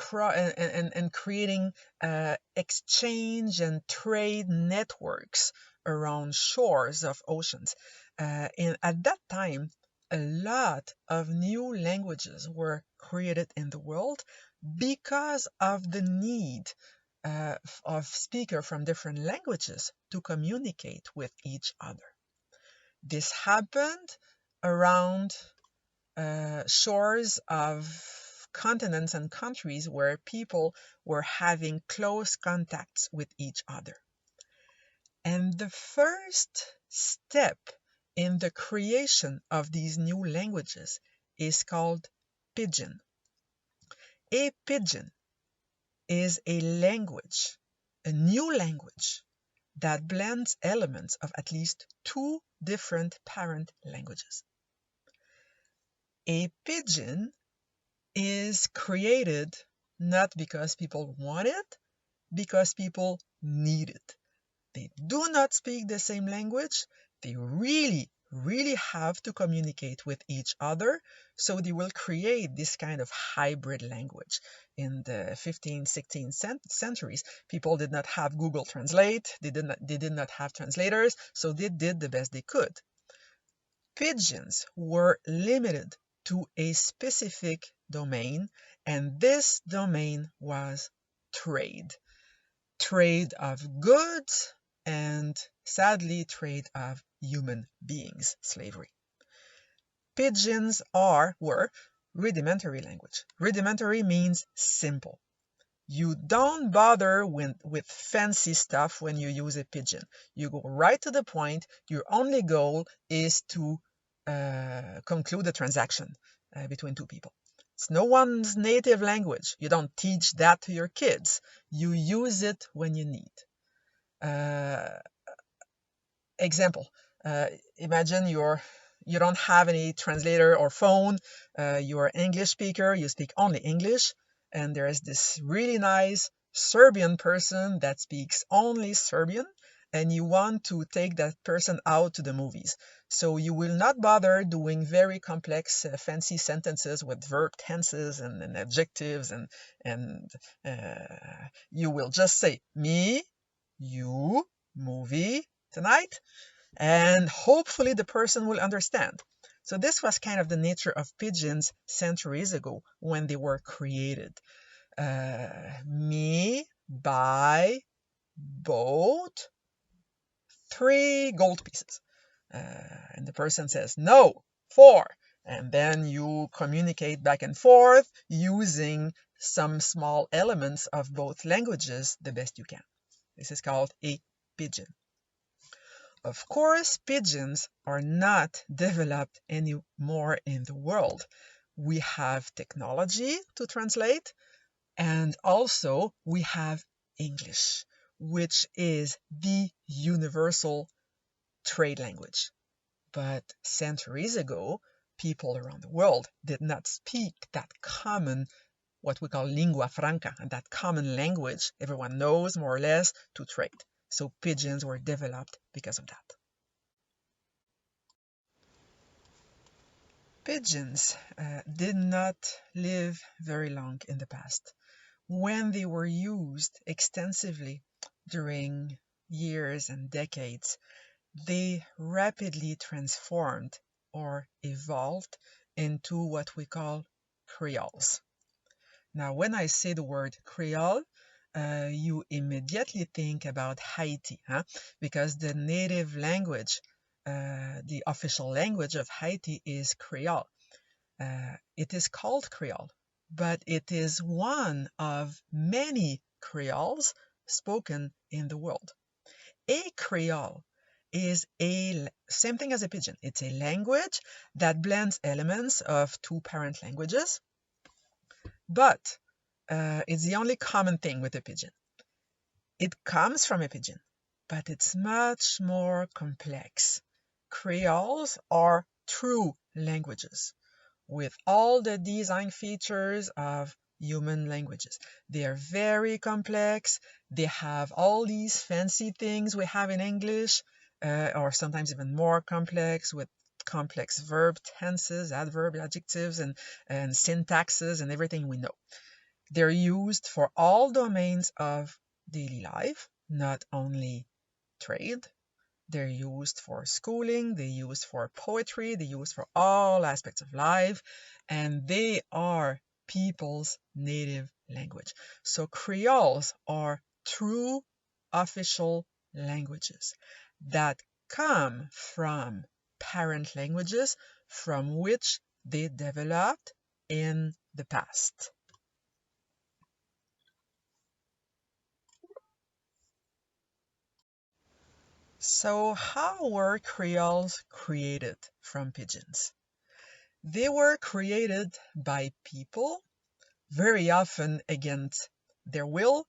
Speaker 1: creating exchange and trade networks around shores of oceans. And at that time, a lot of new languages were created in the world because of the need of speakers from different languages to communicate with each other. This happened around shores of continents and countries where people were having close contacts with each other. And the first step in the creation of these new languages is called pidgin. A pidgin is a language, a new language, that blends elements of at least two different parent languages. A pidgin is created not because people want it, because people need it. They do not speak the same language. They really have to communicate with each other, so they will create this kind of hybrid language. In the 15th, 16th centuries, people did not have Google Translate, they did not have translators, so they did the best they could. Pidgins were limited to a specific domain, and this domain was trade. Trade of goods and, sadly, trade of human beings, slavery. Pidgins were rudimentary language. Rudimentary means simple. You don't bother with fancy stuff when you use a pidgin. You go right to the point. Your only goal is to conclude a transaction between two people. It's no one's native language. You don't teach that to your kids. You use it when you need. Example, imagine you don't have any translator or phone, you're an English speaker, you speak only English, and there is this really nice Serbian person that speaks only Serbian, and you want to take that person out to the movies. So you will not bother doing very complex, fancy sentences with verb tenses and adjectives, and you will just say, me, you, movie, tonight, and hopefully the person will understand. So this was kind of the nature of pidgins centuries ago when they were created. Me, buy, boat, 3 gold pieces. And the person says, no, 4. And then you communicate back and forth using some small elements of both languages the best you can. This is called a pidgin. Of course, pigeons are not developed anymore in the world. We have technology to translate, and also we have English, which is the universal trade language. But centuries ago, people around the world did not speak that common, what we call lingua franca, and that common language everyone knows more or less to trade. So pigeons were developed because of that. Pigeons did not live very long in the past. When they were used extensively during years and decades, they rapidly transformed or evolved into what we call creoles. Now, when I say the word Creole, you immediately think about Haiti, huh? Because the native language, the official language of Haiti is Creole. It is called Creole, but it is one of many Creoles spoken in the world. A Creole is a same thing as a pidgin. It's a language that blends elements of two parent languages, but it's the only common thing with a pidgin. It comes from a pidgin, but it's much more complex. Creoles are true languages with all the design features of human languages. They are very complex. They have all these fancy things we have in English, or sometimes even more complex with complex verb tenses, adverb, adjectives, and syntaxes and everything we know. They're used for all domains of daily life, not only trade. They're used for schooling, they're used for poetry, they're used for all aspects of life, and they are people's native language. So Creoles are true official languages that come from parent languages from which they developed in the past. So how were Creoles created from pigeons? They were created by people, very often against their will,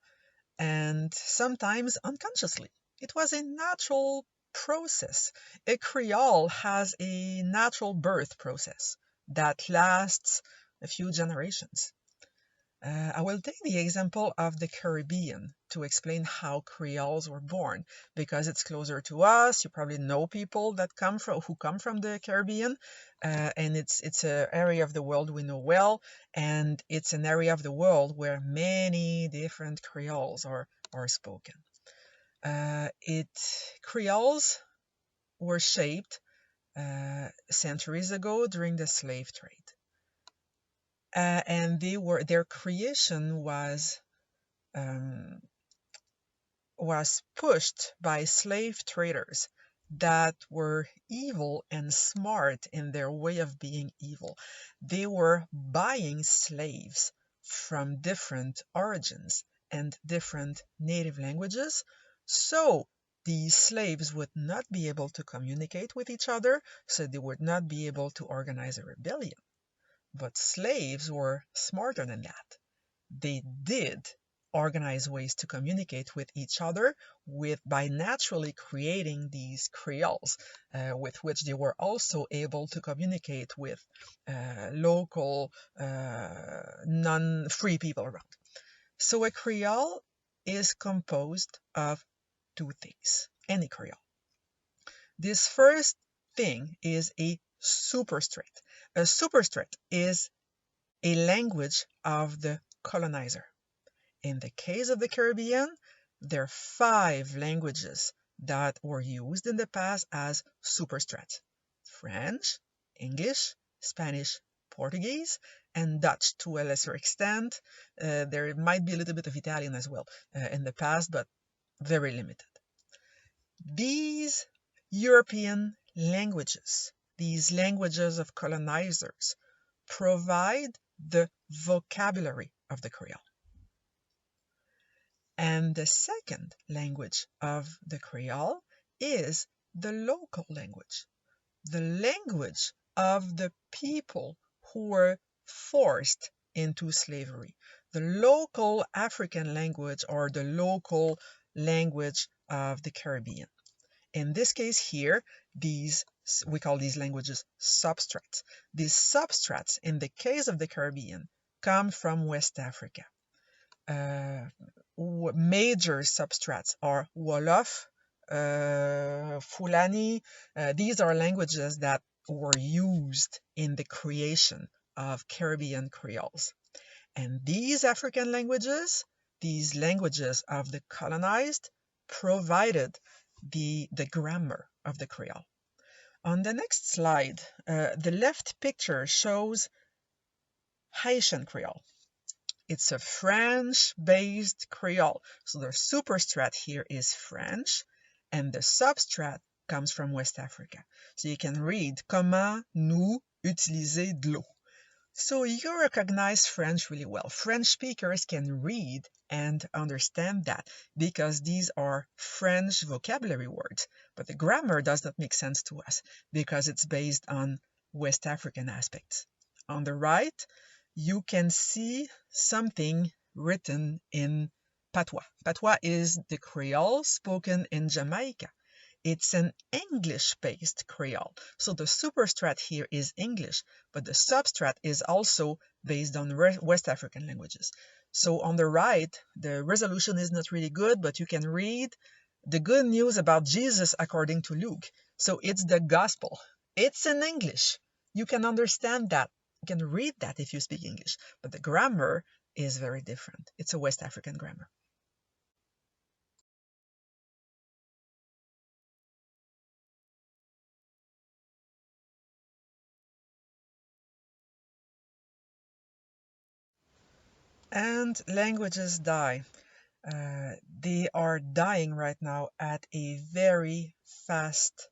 Speaker 1: and sometimes unconsciously. It was a natural process. A Creole has a natural birth process that lasts a few generations. I will take the example of the Caribbean to explain how Creoles were born, because it's closer to us. You probably know people that who come from the Caribbean, and it's an area of the world we know well, and it's an area of the world where many different Creoles are spoken. Creoles were shaped centuries ago during the slave trade. And their creation um, was pushed by slave traders that were evil and smart in their way of being evil. They were buying slaves from different origins and different native languages, so these slaves would not be able to communicate with each other, so they would not be able to organize a rebellion. But slaves were smarter than that. They did organize ways to communicate with each other by naturally creating these creoles, with which they were also able to communicate with local non-free people around. So a creole is composed of two things, any creole. This first thing is a superstrate. A superstrate is a language of the colonizer. In the case of the Caribbean, there are 5 languages that were used in the past as superstrates: French, English, Spanish, Portuguese, and Dutch to a lesser extent. There might be a little bit of Italian as well in the past, but very limited. These European languages, these languages of colonizers, provide the vocabulary of the Creole. And the second language of the Creole is the local language, the language of the people who were forced into slavery, the local African language or the local language of the Caribbean. In this case here, we call these languages substrates. These substrates, in the case of the Caribbean, come from West Africa. Major substrates are Wolof, Fulani. These are languages that were used in the creation of Caribbean Creoles. And these African languages, these languages of the colonized, provided the grammar of the Creole. On the next slide, the left picture shows Haitian Creole. It's a French-based Creole. So the superstrat here is French, and the substrat comes from West Africa. So you can read Comment nous utiliser de l'eau. So you recognize French really well. French speakers can read and understand that because these are French vocabulary words. But the grammar does not make sense to us because it's based on West African aspects. On the right, you can see something written in Patois. Patois is the Creole spoken in Jamaica. It's an English-based Creole. So the superstrat here is English, but the substrat is also based on West African languages. So on the right, the resolution is not really good, but you can read the good news about Jesus according to Luke. So it's the gospel. It's in English. You can understand that. You can read that if you speak English, but the grammar is very different. It's a West African grammar. And languages die. They are dying right now at a very fast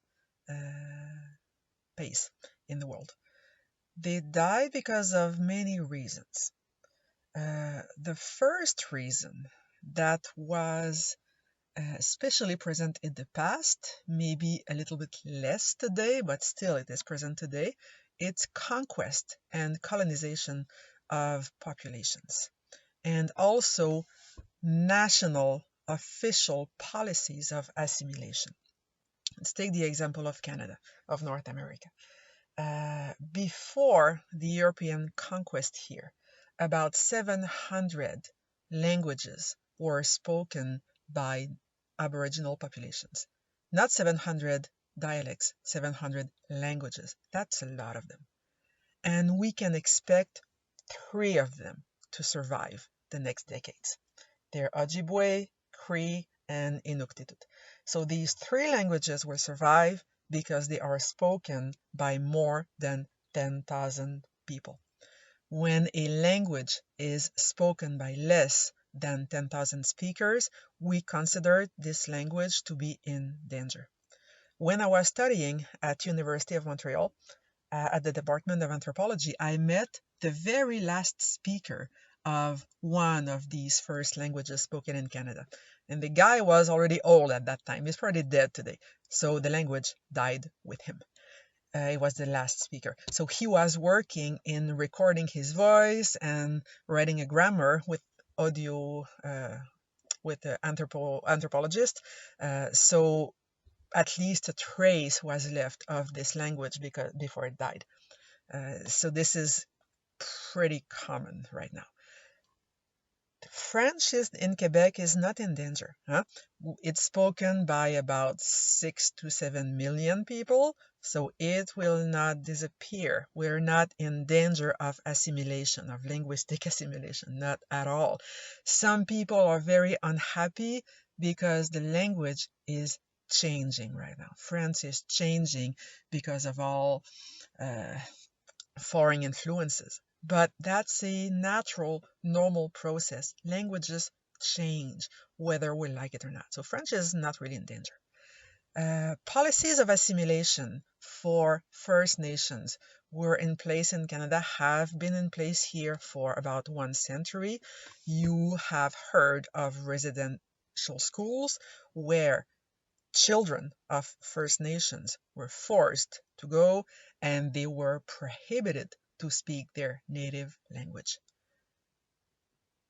Speaker 1: pace in the world. They die because of many reasons. The first reason that was especially present in the past, maybe a little bit less today, but still it is present today, it's conquest and colonization of populations. And also national official policies of assimilation. Let's take the example of Canada, of North America. Before the European conquest here, about 700 languages were spoken by Aboriginal populations. Not 700 dialects, 700 languages. That's a lot of them. And we can expect 3 of them to survive the next decades. They're Ojibwe, Cree, and Inuktitut. So these 3 languages will survive because they are spoken by more than 10,000 people. When a language is spoken by less than 10,000 speakers, we consider this language to be in danger. When I was studying at University of Montreal, at the Department of Anthropology, I met the very last speaker of one of these first languages spoken in Canada. And the guy was already old at that time. He's probably dead today. So the language died with him. He was the last speaker. So he was working in recording his voice and writing a grammar with audio, with an anthropologist. So at least a trace was left of this language before it died. So this is pretty common right now. French in Quebec is not in danger. Huh? It's spoken by about 6 to 7 million people, so it will not disappear. We're not in danger of assimilation, of linguistic assimilation, not at all. Some people are very unhappy because the language is changing right now. French is changing because of all foreign influences. But that's a natural, normal process. Languages change, whether we like it or not. So French is not really in danger. Policies of assimilation for First Nations were in place in Canada, have been in place here for about 1 century. You have heard of residential schools where children of First Nations were forced to go and they were prohibited to speak their native language.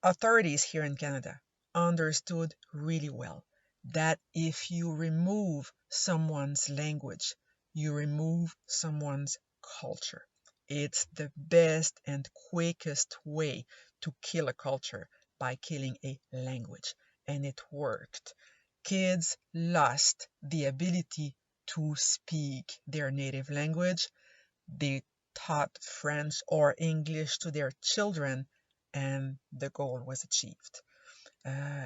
Speaker 1: Authorities here in Canada understood really well that if you remove someone's language, you remove someone's culture. It's the best and quickest way to kill a culture, by killing a language. And it worked. Kids lost the ability to speak their native language. They taught French or English to their children, and the goal was achieved.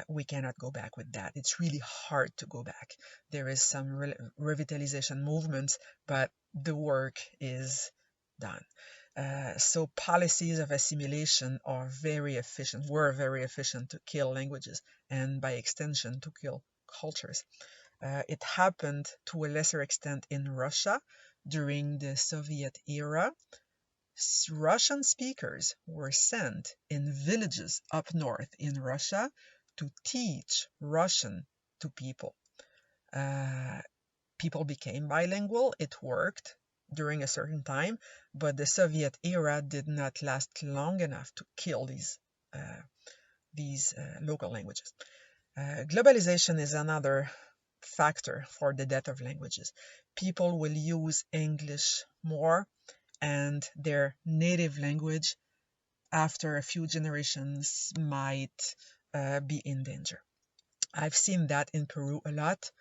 Speaker 1: We cannot go back with that. It's really hard to go back. There is some revitalization movements, but the work is done. So policies of assimilation are very efficient, were very efficient to kill languages, and by extension to kill cultures. It happened to a lesser extent in Russia during the Soviet era. Russian speakers were sent in villages up north in Russia to teach Russian to people. People became bilingual. It worked during a certain time, but the Soviet era did not last long enough to kill these local languages. Globalization is another factor for the death of languages. People will use English more, and their native language after a few generations might be in danger. I've seen that in Peru a lot.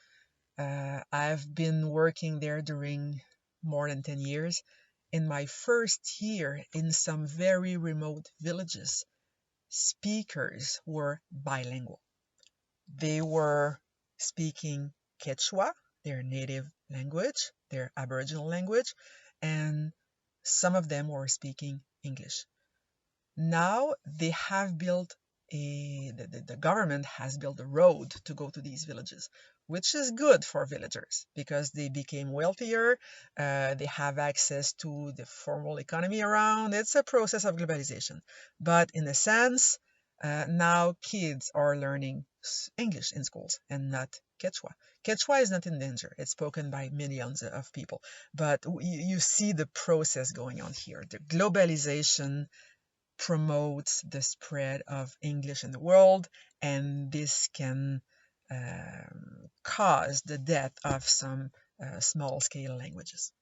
Speaker 1: I've been working there during more than 10 years. In my first year, in some very remote villages, speakers were bilingual. They were speaking Quechua, their native language, their Aboriginal language, and some of them were speaking English. Now they have built the government has built a road to go to these villages, which is good for villagers because they became wealthier. They have access to the formal economy around. It's a process of globalization. But in a sense, now kids are learning English in schools and not Quechua. Quechua is not in danger. It's spoken by millions of people. But you see the process going on here. The globalization promotes the spread of English in the world, and this can cause the death of some small-scale languages.